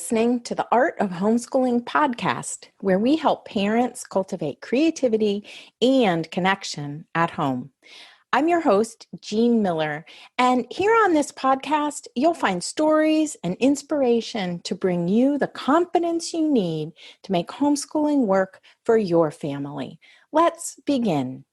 listening to the Art of Homeschooling podcast, where we help parents cultivate creativity and connection at home. I'm your host, Jean Miller, and here on this podcast, you'll find stories and inspiration to bring you the confidence you need to make homeschooling work for your family. Let's begin.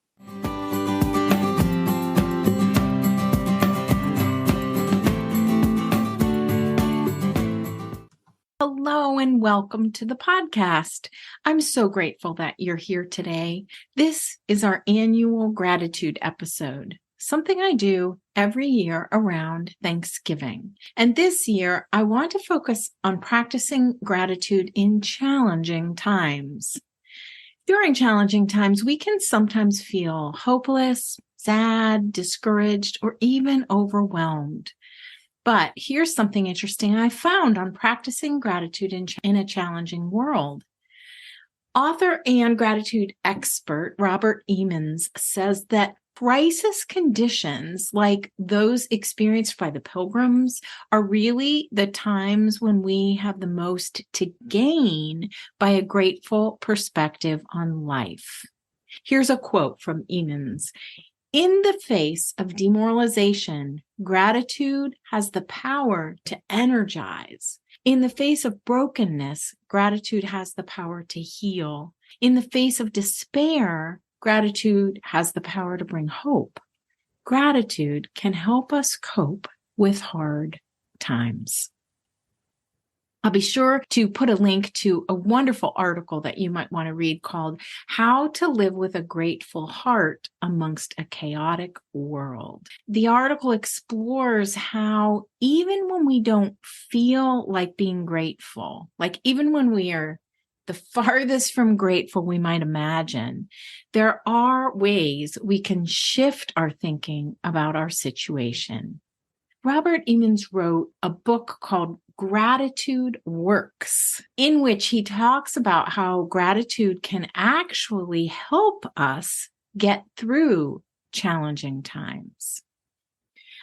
Hello and welcome to the podcast. I'm so grateful that you're here today. This is our annual gratitude episode, something I do every year around Thanksgiving. And this year, I want to focus on practicing gratitude in challenging times. During challenging times, we can sometimes feel hopeless, sad, discouraged, or even overwhelmed. But here's something interesting I found on practicing gratitude in a challenging world. Author and gratitude expert Robert Emmons says that crisis conditions like those experienced by the Pilgrims are really the times when we have the most to gain by a grateful perspective on life. Here's a quote from Emmons. In the face of demoralization, gratitude has the power to energize. In the face of brokenness, gratitude has the power to heal. In the face of despair, gratitude has the power to bring hope. Gratitude can help us cope with hard times. I'll be sure to put a link to a wonderful article that you might want to read called How to Live with a Grateful Heart Amongst a Chaotic World. The article explores how even when we don't feel like being grateful, like even when we are the farthest from grateful we might imagine, there are ways we can shift our thinking about our situation. Robert Emmons wrote a book called Gratitude Works, in which he talks about how gratitude can actually help us get through challenging times.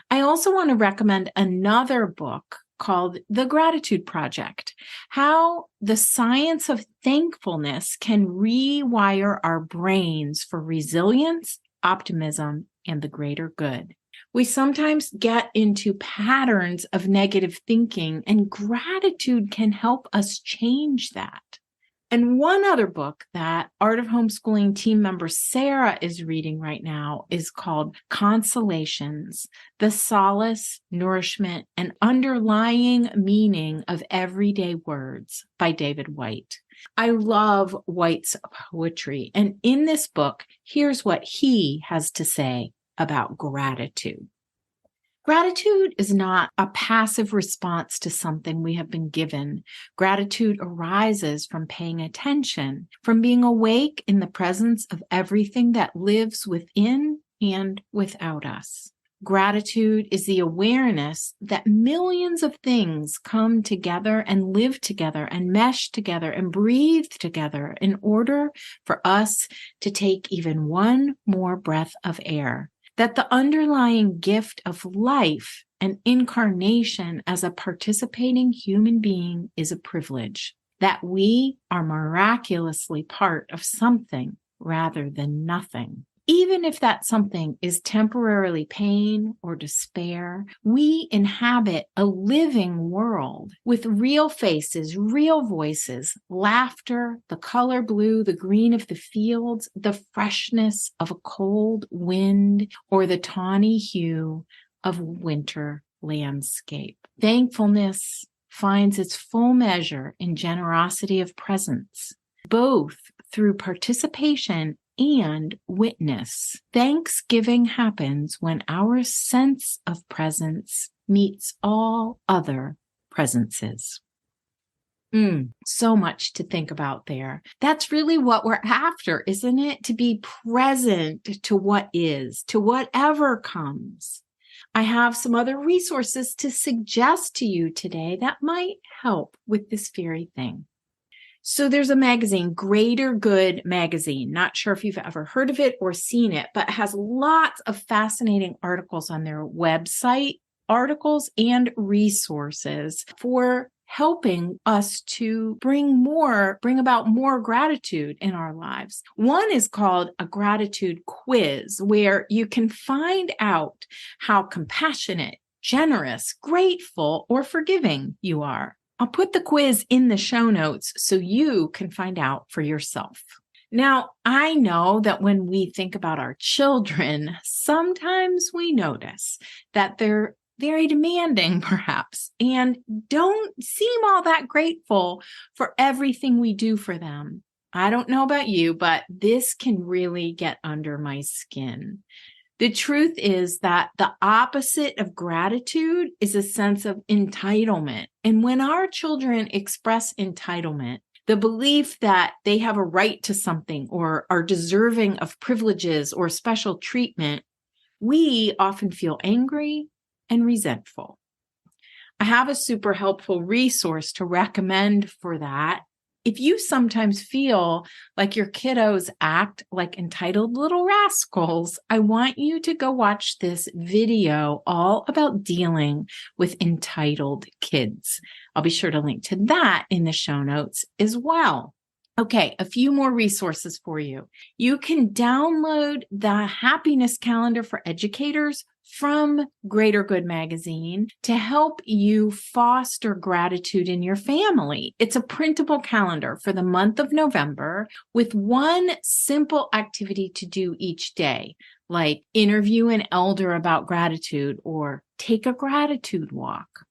I also want to recommend another book called The Gratitude Project, How the Science of Thankfulness Can Rewire Our Brains for Resilience, Optimism, and the Greater Good. We sometimes get into patterns of negative thinking, and gratitude can help us change that. And one other book that Art of Homeschooling team member Sarah is reading right now is called Consolations, The Solace, Nourishment, and Underlying Meaning of Everyday Words by David Whyte. I love Whyte's poetry, and in this book, here's what he has to say about gratitude. Gratitude is not a passive response to something we have been given. Gratitude arises from paying attention, from being awake in the presence of everything that lives within and without us. Gratitude is the awareness that millions of things come together and live together and mesh together and breathe together in order for us to take even one more breath of air. That the underlying gift of life and incarnation as a participating human being is a privilege, that we are miraculously part of something rather than nothing. Even if that something is temporarily pain or despair, we inhabit a living world with real faces, real voices, laughter, the color blue, the green of the fields, the freshness of a cold wind, or the tawny hue of winter landscape. Thankfulness finds its full measure in generosity of presence, both through participation and witness. Thanksgiving happens when our sense of presence meets all other presences. So much to think about there. That's really what we're after, isn't it? To be present to what is, to whatever comes. I have some other resources to suggest to you today that might help with this very thing. So there's a magazine, Greater Good magazine. Not sure if you've ever heard of it or seen it, but it has lots of fascinating articles on their website, articles and resources for helping us to bring about more gratitude in our lives. One is called a gratitude quiz, where you can find out how compassionate, generous, grateful, or forgiving you are. I'll put the quiz in the show notes so you can find out for yourself. Now, I know that when we think about our children, sometimes we notice that they're very demanding, perhaps, and don't seem all that grateful for everything we do for them. I don't know about you, but this can really get under my skin. The truth is that the opposite of gratitude is a sense of entitlement. And when our children express entitlement, the belief that they have a right to something or are deserving of privileges or special treatment, we often feel angry and resentful. I have a super helpful resource to recommend for that. If you sometimes feel like your kiddos act like entitled little rascals, I want you to go watch this video all about dealing with entitled kids. I'll be sure to link to that in the show notes as well. Okay, a few more resources for you. You can download the happiness calendar for educators from Greater Good magazine to help you foster gratitude in your family. It's a printable calendar for the month of November with one simple activity to do each day, like interview an elder about gratitude or take a gratitude walk.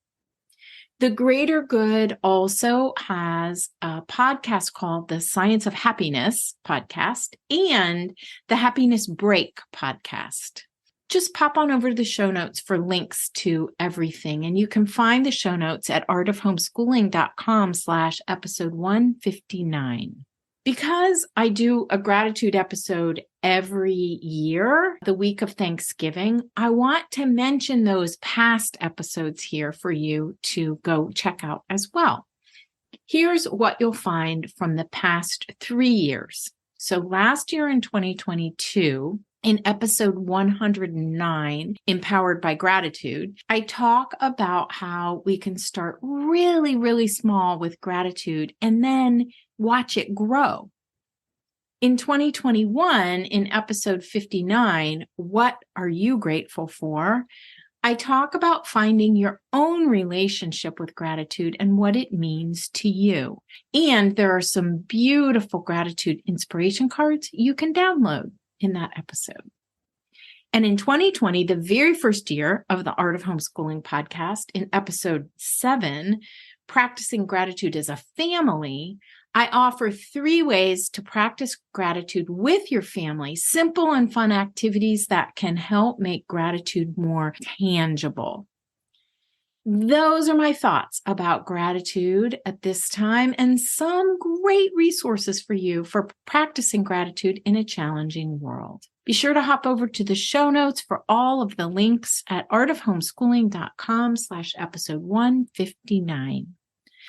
The Greater Good also has a podcast called the Science of Happiness podcast and the Happiness Break podcast. Just pop on over to the show notes for links to everything. And you can find the show notes at artofhomeschooling.com/episode 159. Because I do a gratitude episode every year, the week of Thanksgiving, I want to mention those past episodes here for you to go check out as well. Here's what you'll find from the past 3 years. So last year in 2022, in episode 109, Empowered by Gratitude, I talk about how we can start really, really small with gratitude and then watch it grow. In 2021, in episode 59, What Are You Grateful For?, I talk about finding your own relationship with gratitude and what it means to you. And there are some beautiful gratitude inspiration cards you can download in that episode. And in 2020, the very first year of the Art of Homeschooling podcast, in episode 7, Practicing Gratitude as a Family, I offer 3 ways to practice gratitude with your family, simple and fun activities that can help make gratitude more tangible. Those are my thoughts about gratitude at this time and some great resources for you for practicing gratitude in a challenging world. Be sure to hop over to the show notes for all of the links at artofhomeschooling.com/episode 159.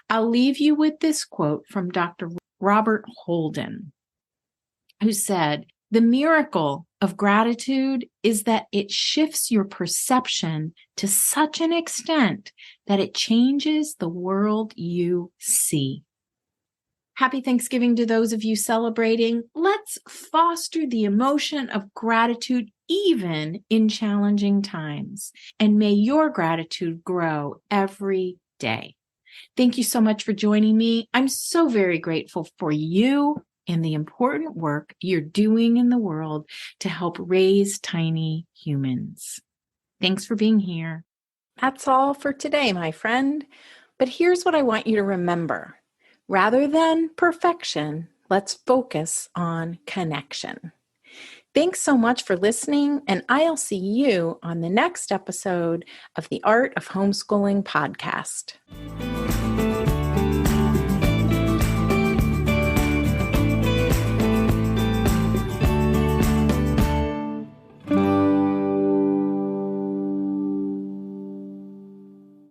I'll leave you with this quote from Dr. Robert Holden, who said, "The miracle of gratitude is that it shifts your perception to such an extent that it changes the world you see." Happy Thanksgiving to those of you celebrating. Let's foster the emotion of gratitude even in challenging times. And may your gratitude grow every day. Thank you so much for joining me. I'm so very grateful for you and the important work you're doing in the world to help raise tiny humans. Thanks for being here. That's all for today, my friend. But here's what I want you to remember. Rather than perfection, let's focus on connection. Thanks so much for listening, and I'll see you on the next episode of the Art of Homeschooling podcast.